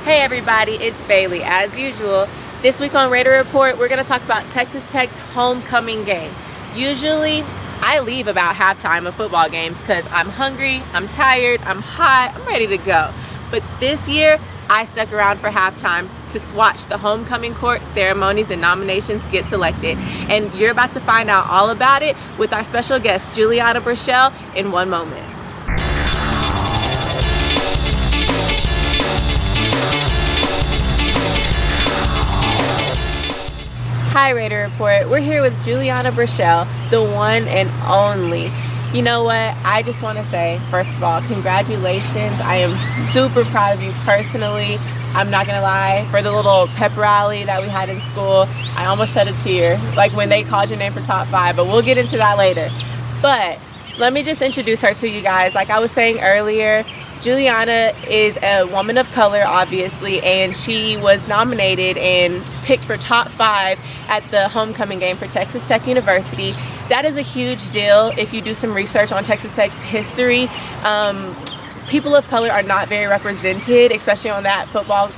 Hey everybody, it's Bailey. As usual, this week on Raider Report, we're going to talk about Texas Tech's homecoming game. Usually, I leave about halftime of football games because I'm hungry, I'm tired, I'm hot, I'm ready to go. But this year, I stuck around for halftime to watch the homecoming court ceremonies and nominations get selected. And you're about to find out all about it with our special guest, Juliana Bershell, in one moment. Hi Raider Report, we're here with Juliana Bershell, the one and only. You know what, I just want to say, first of all, congratulations. I am super proud of you personally. I'm not gonna lie, for the little pep rally that we had in school, I almost shed a tear, like when they called your name for top 5, but we'll get into that later. But let me just introduce her to you guys. Like I was saying earlier, Juliana is a woman of color, obviously, and she was nominated and picked for top 5 at the homecoming game for Texas Tech University. That is a huge deal if you do some research on Texas Tech's history. People of color are not very represented, especially on that football.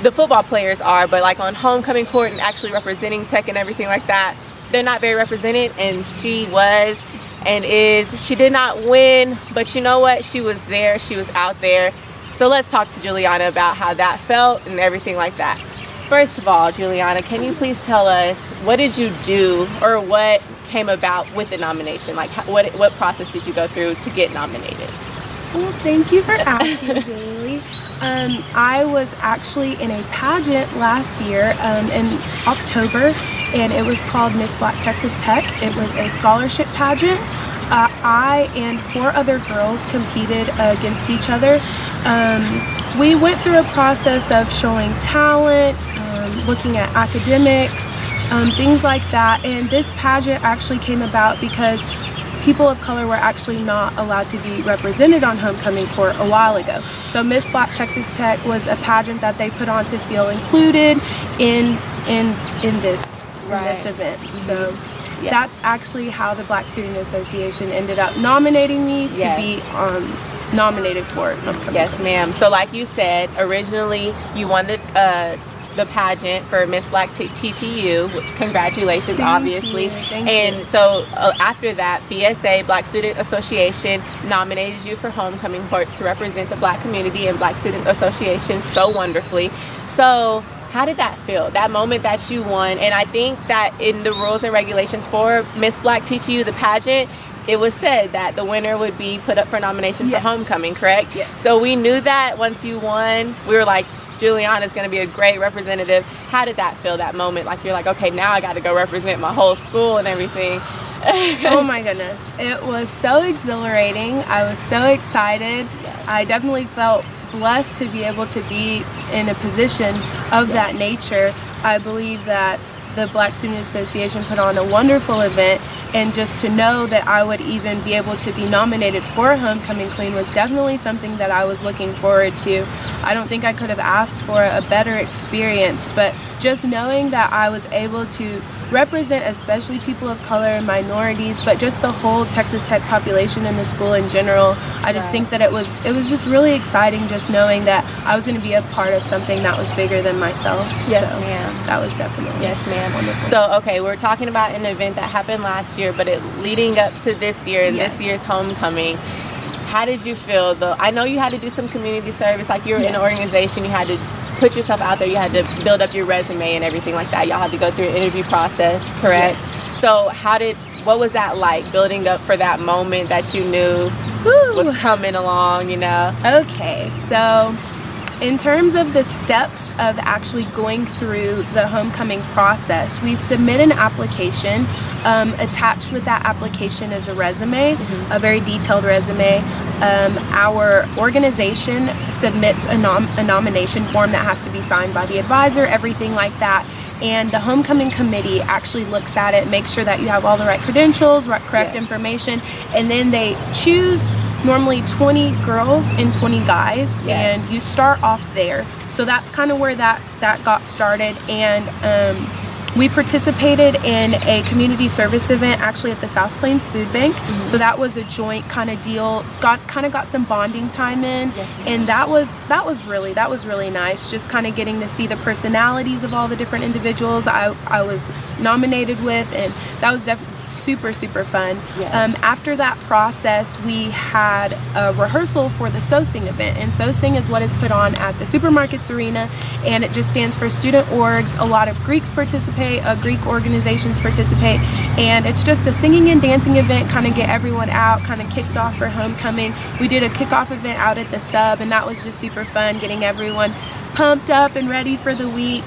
The football players are, but like on homecoming court and actually representing Tech and everything like that, they're not very represented, and she was and is. She did not win, but you know what? She was there. She was out there. So let's talk to Juliana about how that felt and everything like that. First of all, Juliana, can you please tell us what did you do or what came about with the nomination? Like what process did you go through to get nominated? Well, thank you for asking, Bailey. I was actually in a pageant last year in October, and it was called Miss Black Texas Tech. It was a scholarship pageant. I and 4 other girls competed against each other. We went through a process of showing talent, looking at academics, things like that, and this pageant actually came about because people of color were actually not allowed to be represented on homecoming court a while ago. So Miss Black Texas Tech was a pageant that they put on to feel included in this event. Mm-hmm. So yeah, that's actually how the Black Student Association ended up nominating me to be nominated for homecoming. Yes, ma'am. So like you said, originally you won the pageant for Miss Black TTU, which congratulations, obviously. Thank you. So after that, BSA, Black Student Association, nominated you for homecoming court to represent the Black community and Black Student Association so wonderfully. So how did that feel, that moment that you won? And I think that in the rules and regulations for Miss Black TTU, the pageant, it was said that the winner would be put up for nomination for homecoming, correct? Yes. So we knew that once you won, we were like, Juliana's going to be a great representative. How did that feel, that moment? Like you're like, okay, now I got to go represent my whole school and everything. Oh my goodness. It was so exhilarating. I was so excited. Yes. I definitely felt blessed to be able to be in a position of that nature. I believe that the Black Student Association put on a wonderful event, and just to know that I would even be able to be nominated for Homecoming Queen was definitely something that I was looking forward to. I don't think I could have asked for a better experience, but just knowing that I was able to represent especially people of color and minorities, but just the whole Texas Tech population and the school in general, I just think that it was just really exciting, just knowing that I was going to be a part of something that was bigger than myself. Yes, so ma'am. That was definitely wonderful. So okay, we're talking about an event that happened last year, but leading up to this year, this year's homecoming, how did you feel though? I know you had to do some community service, like you were in an organization, you had to put yourself out there, you had to build up your resume and everything like that. Y'all had to go through an interview process, correct? Yes. So what was that like, building up for that moment that you knew was coming along, you know? Okay, so in terms of the steps of actually going through the homecoming process, we submit an application. Attached with that application is a resume, a very detailed resume. Our organization submits a nomination form that has to be signed by the advisor, everything like that. And the homecoming committee actually looks at it, makes sure that you have all the right credentials, correct information, and then they choose normally 20 girls and 20 guys, and you start off there. So that's kind of where that got started. And we participated in a community service event actually at the South Plains Food Bank. So that was a joint kind of deal. Got some bonding time in, and that was really nice. Just kind of getting to see the personalities of all the different individuals I was nominated with, and that was definitely super fun. After that process, we had a rehearsal for the SOSING event, and SOSING is what is put on at the Supermarkets Arena, and it just stands for Student Orgs. A lot of Greeks participate, Greek organizations participate, and it's just a singing and dancing event, kind of get everyone out, kind of kicked off for homecoming. We did a kickoff event out at the Sub, and that was just super fun, getting everyone pumped up and ready for the week.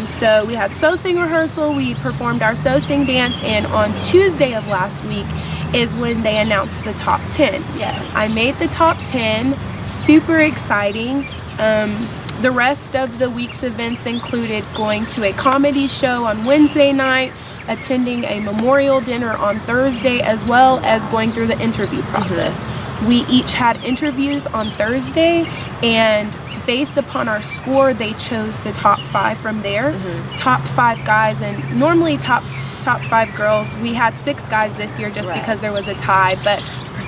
So we had SOSING rehearsal, we performed our SOSING dance, and on Tuesday of last week is when they announced the top 10. I made the top 10, super exciting. The rest of the week's events included going to a comedy show on Wednesday night, attending a memorial dinner on Thursday, as well as going through the interview process. We each had interviews on Thursday, and based upon our score, they chose the top 5 from there. Top 5 guys, and normally top 5 girls. We had 6 guys this year just because there was a tie, but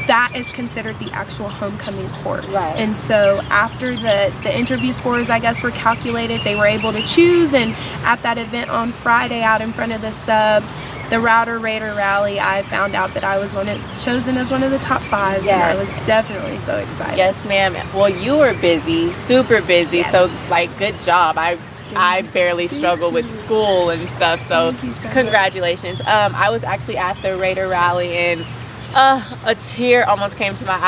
that is considered the actual homecoming court. And so after the interview scores, I guess, were calculated, they were able to choose, and at that event on Friday out in front of the Sub, the Router Raider Rally, I found out that I was chosen as one of the top 5. And I was definitely so excited. Yes, ma'am. Well, you were busy, super busy, so like, good job. I barely struggle with school and stuff, so congratulations. I was actually at the Raider Rally, and a tear almost came to my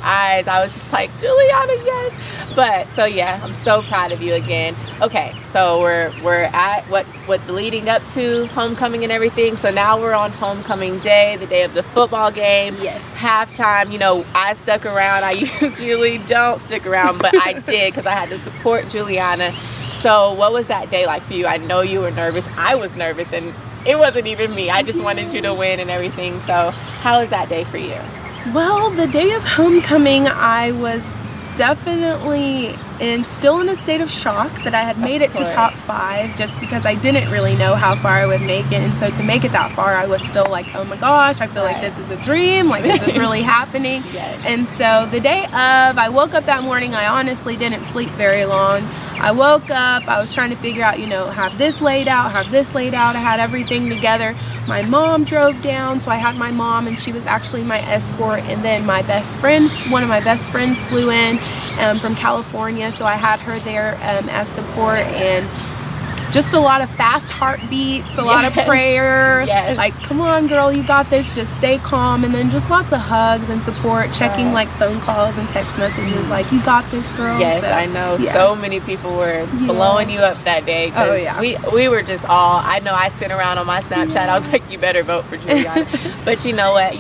eyes. I was just like, Juliana, yes. But so yeah, I'm so proud of you again. Okay, so we're at what leading up to homecoming and everything. So now we're on homecoming day, the day of the football game. Halftime. You know, I stuck around. I usually don't stick around, but I did because I had to support Juliana. So what was that day like for you? I know you were nervous. I was nervous, and it wasn't even me. I just wanted you to win and everything. So how was that day for you? Well, the day of homecoming, I was definitely still in a state of shock that I had made it to top 5, just because I didn't really know how far I would make it. And so to make it that far, I was still like, oh my gosh, I feel like this is a dream, like, is this really happening? And so the day of, I woke up that morning, I honestly didn't sleep very long. I woke up, I was trying to figure out, you know, have this laid out, I had everything together. My mom drove down, so I had my mom, and she was actually my escort, and then my best friend, one of my best friends, flew in from California, so I had her there as support, and just a lot of fast heartbeats, a lot of prayer, like, come on girl, you got this, just stay calm, and then just lots of hugs and support, checking like phone calls and text messages, like, you got this girl. So, I know so many people were blowing you up that day. We were just all, I know I sent around on my Snapchat, I was like, you better vote for Juliana. But you know what,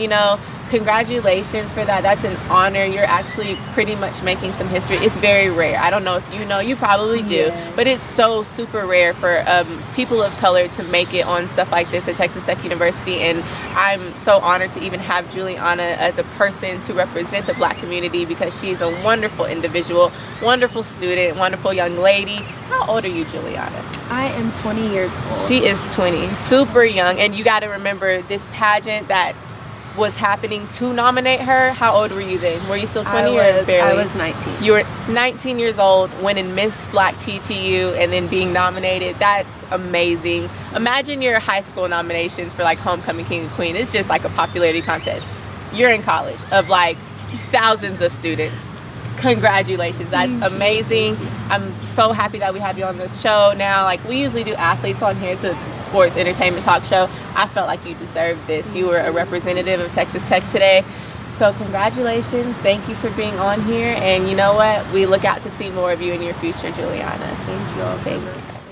congratulations for that. That's an honor. You're actually pretty much making some history. It's very rare. I don't know if you know, you probably do, but it's so super rare for people of color to make it on stuff like this at Texas Tech University, and I'm so honored to even have Juliana as a person to represent the Black community, because she's a wonderful individual, wonderful student, wonderful young lady. How old are you, Juliana? I am 20 years old. She is 20, super young, and you got to remember this pageant that was happening to nominate her. How old were you then? Were you still 20 or barely? I was 19. You were 19 years old, winning Miss Black TTU, and then being nominated. That's amazing. Imagine your high school nominations for like Homecoming King and Queen. It's just like a popularity contest. You're in college of like thousands of students. Congratulations. That's amazing. I'm so happy that we have you on this show now. Like, we usually do athletes on here. It's a sports entertainment talk show. I felt like you deserved this. You were a representative of Texas Tech today. So congratulations. Thank you for being on here. And you know what? We look out to see more of you in your future, Juliana. Thank you all so much.